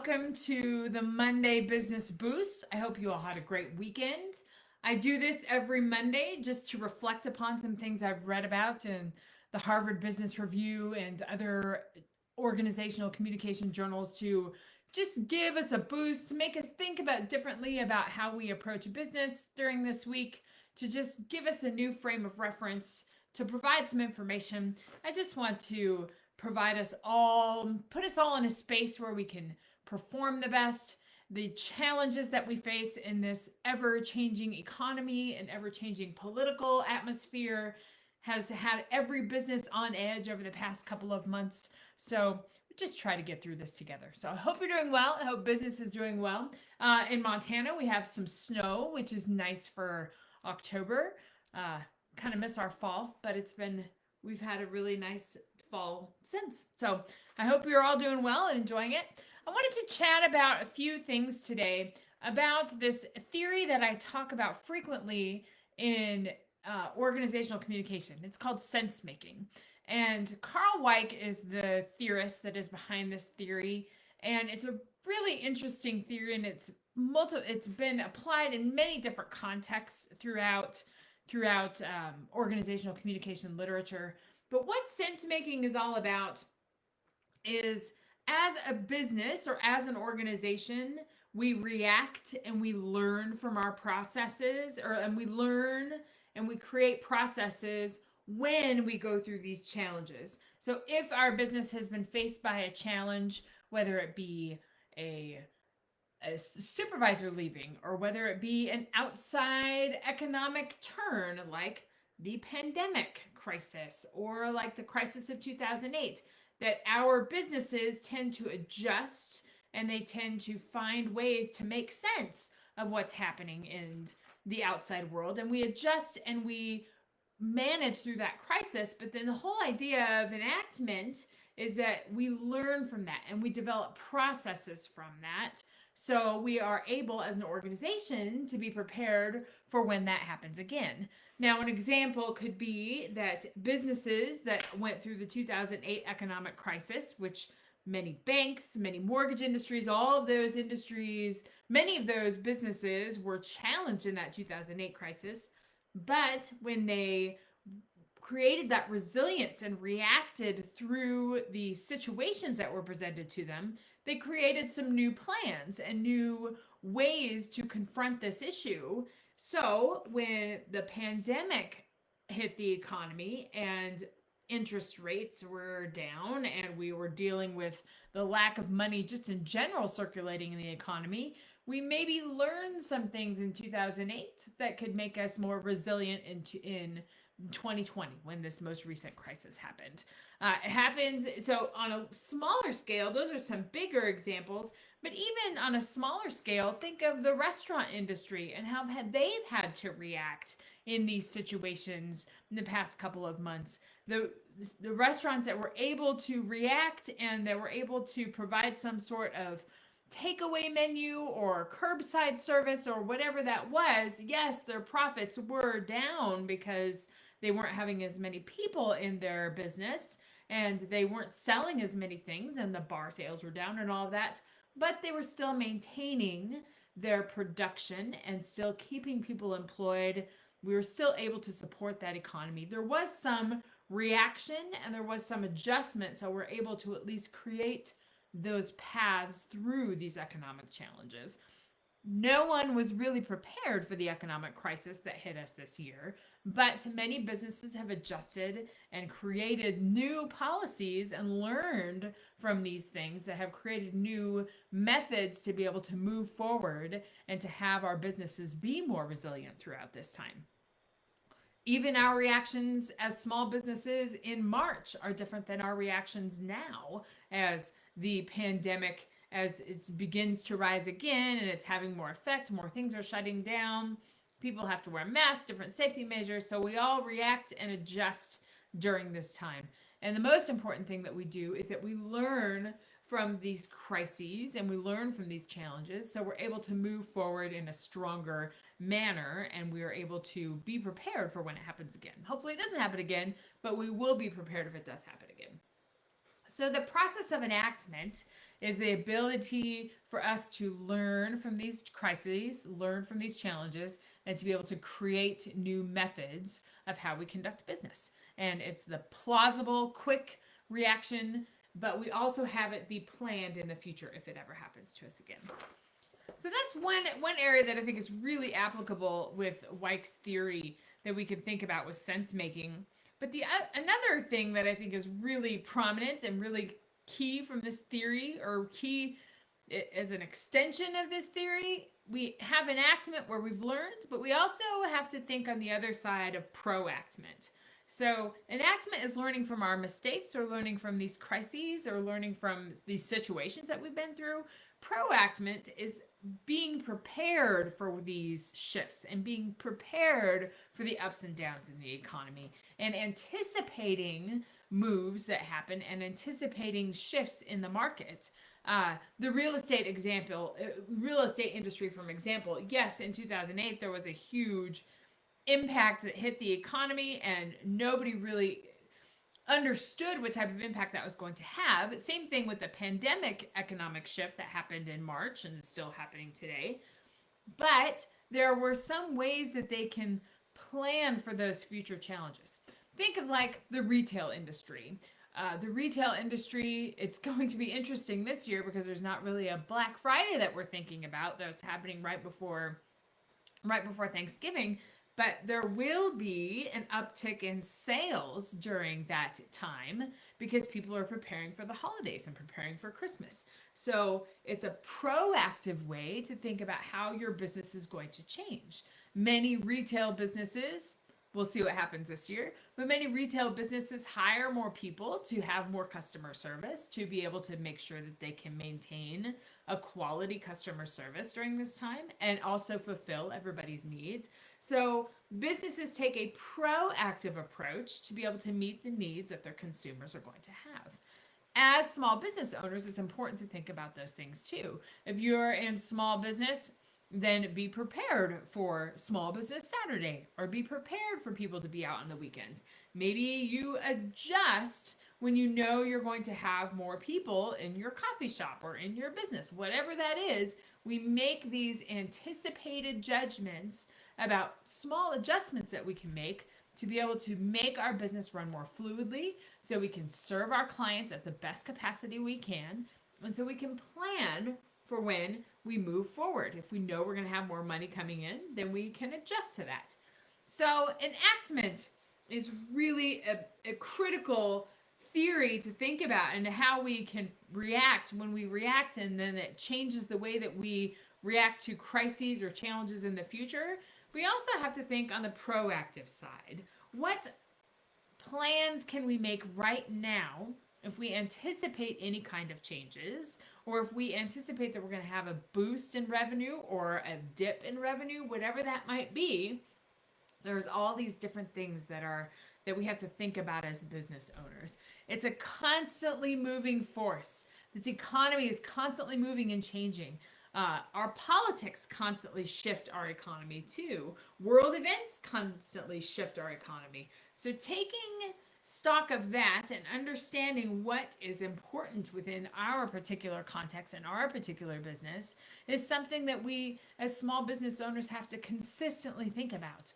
welcome to the Monday Business Boost. I hope you all had a great weekend. I do this every Monday just to reflect upon some things I've read about in the Harvard Business Review and other organizational communication journals to just give us a boost, to make us think about differently about how we approach a business during this week, to just give us a new frame of reference, to provide some information. I just want to provide us all, put us all in a space where we can perform the best. The challenges that we face in this ever changing economy and ever changing political atmosphere has had every business on edge over the past couple of months. So we just try to get through this together. So I hope you're doing well. I hope business is doing well. In Montana, we have some snow, which is nice for October. Kind of miss our fall, but we've had a really nice fall since. So I hope you're all doing well and enjoying it. I wanted to chat about a few things today about this theory that I talk about frequently in organizational communication. It's called sense making. And Carl Weick is the theorist that is behind this theory. And it's a really interesting theory, and it's been applied in many different contexts throughout organizational communication literature. But what sense making is all about is, as a business or as an organization, we react and we learn from our processes, and we learn and we create processes when we go through these challenges. So if our business has been faced by a challenge, whether it be a supervisor leaving, or whether it be an outside economic turn like the pandemic crisis or like the crisis of 2008, that our businesses tend to adjust and they tend to find ways to make sense of what's happening in the outside world, and we adjust and we manage through that crisis. But then the whole idea of enactment is that we learn from that and we develop processes from that, so we are able as an organization to be prepared for when that happens again. Now, an example could be that businesses that went through the 2008 economic crisis, which many banks, many mortgage industries, all of those industries, many of those businesses were challenged in that 2008 crisis. But when they created that resilience and reacted through the situations that were presented to them, they created some new plans and new ways to confront this issue. So when the pandemic hit the economy and interest rates were down and we were dealing with the lack of money just in general circulating in the economy, we maybe learned some things in 2008 that could make us more resilient in 2020 when this most recent crisis happened. It happens, so on a smaller scale, those are some bigger examples, but even on a smaller scale, think of the restaurant industry and how they've had to react in these situations in the past couple of months. The restaurants that were able to react and that were able to provide some sort of takeaway menu or curbside service or whatever that was, yes, their profits were down because they weren't having as many people in their business and they weren't selling as many things and the bar sales were down and all of that, but they were still maintaining their production and still keeping people employed. We were still able to support that economy. There was some reaction and there was some adjustment, so we're able to at least create those paths through these economic challenges. No one was really prepared for the economic crisis that hit us this year, but many businesses have adjusted and created new policies and learned from these things that have created new methods to be able to move forward and to have our businesses be more resilient throughout this time. Even our reactions as small businesses in March are different than our reactions now, as the pandemic, as it begins to rise again and it's having more effect, more things are shutting down, people have to wear masks, different safety measures, so we all react and adjust during this time. And the most important thing that we do is that we learn from these crises and we learn from these challenges, so we're able to move forward in a stronger manner and we are able to be prepared for when it happens again. Hopefully it doesn't happen again, but we will be prepared if it does happen again. So the process of enactment is the ability for us to learn from these crises, learn from these challenges, and to be able to create new methods of how we conduct business. And it's the plausible, quick reaction, but we also have it be planned in the future if it ever happens to us again. So that's one area that I think is really applicable with Weich's theory that we can think about with sense making. But the another thing that I think is really prominent and really key from this theory, or key as an extension of this theory, we have enactment where we've learned, but we also have to think on the other side of proactment. So enactment is learning from our mistakes, or learning from these crises, or learning from these situations that we've been through. Proactment is being prepared for these shifts and being prepared for the ups and downs in the economy, and anticipating moves that happen and anticipating shifts in the market. The real estate industry, for example, yes, in 2008 there was a huge impact that hit the economy, and nobody really understood what type of impact that was going to have. Same thing with the pandemic economic shift that happened in March and is still happening today. But there were some ways that they can plan for those future challenges. Think of like the retail industry. It's going to be interesting this year because there's not really a Black Friday that we're thinking about. That's happening right before Thanksgiving. But there will be an uptick in sales during that time because people are preparing for the holidays and preparing for Christmas. So it's a proactive way to think about how your business is going to change. Many retail businesses, we'll see what happens this year, but many retail businesses hire more people to have more customer service, to be able to make sure that they can maintain a quality customer service during this time and also fulfill everybody's needs. So businesses take a proactive approach to be able to meet the needs that their consumers are going to have. As small business owners, it's important to think about those things too. If you're in small business, then be prepared for Small Business Saturday, or be prepared for people to be out on the weekends. Maybe you adjust when you know you're going to have more people in your coffee shop or in your business. Whatever that is, we make these anticipated judgments about small adjustments that we can make to be able to make our business run more fluidly, so we can serve our clients at the best capacity we can, and so we can plan for when we move forward. If we know we're going to have more money coming in, then we can adjust to that. So enactment is really a critical theory to think about, and how we can react when we react, and then it changes the way that we react to crises or challenges in the future. We also have to think on the proactive side. What plans can we make right now if we anticipate any kind of changes, or if we anticipate that we're going to have a boost in revenue or a dip in revenue, whatever that might be? There's all these different things that we have to think about as business owners. It's a constantly moving force. This economy is constantly moving and changing. Our politics constantly shift our economy too. World events constantly shift our economy. So taking stock of that and understanding what is important within our particular context and our particular business is something that we as small business owners have to consistently think about.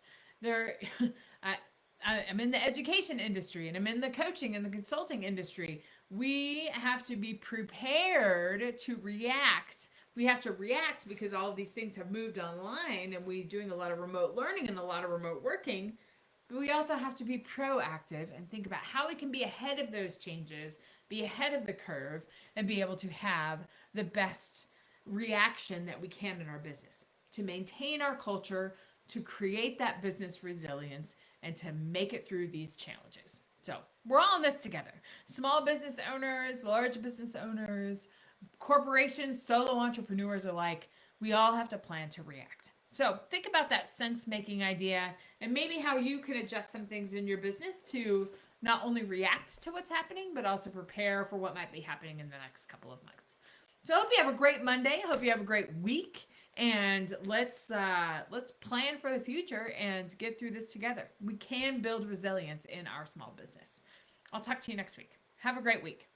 I'm in the education industry, and I'm in the coaching and the consulting industry. We have to be prepared to react. We have to react because all of these things have moved online, and we're doing a lot of remote learning and a lot of remote working. But we also have to be proactive and think about how we can be ahead of those changes, be ahead of the curve, and be able to have the best reaction that we can in our business to maintain our culture, to create that business resilience, and to make it through these challenges. So we're all in this together. Small business owners, large business owners, corporations, solo entrepreneurs alike, we all have to plan to react. So think about that sense-making idea, and maybe how you can adjust some things in your business to not only react to what's happening, but also prepare for what might be happening in the next couple of months. So I hope you have a great Monday. I hope you have a great week, and let's plan for the future and get through this together. We can build resilience in our small business. I'll talk to you next week. Have a great week.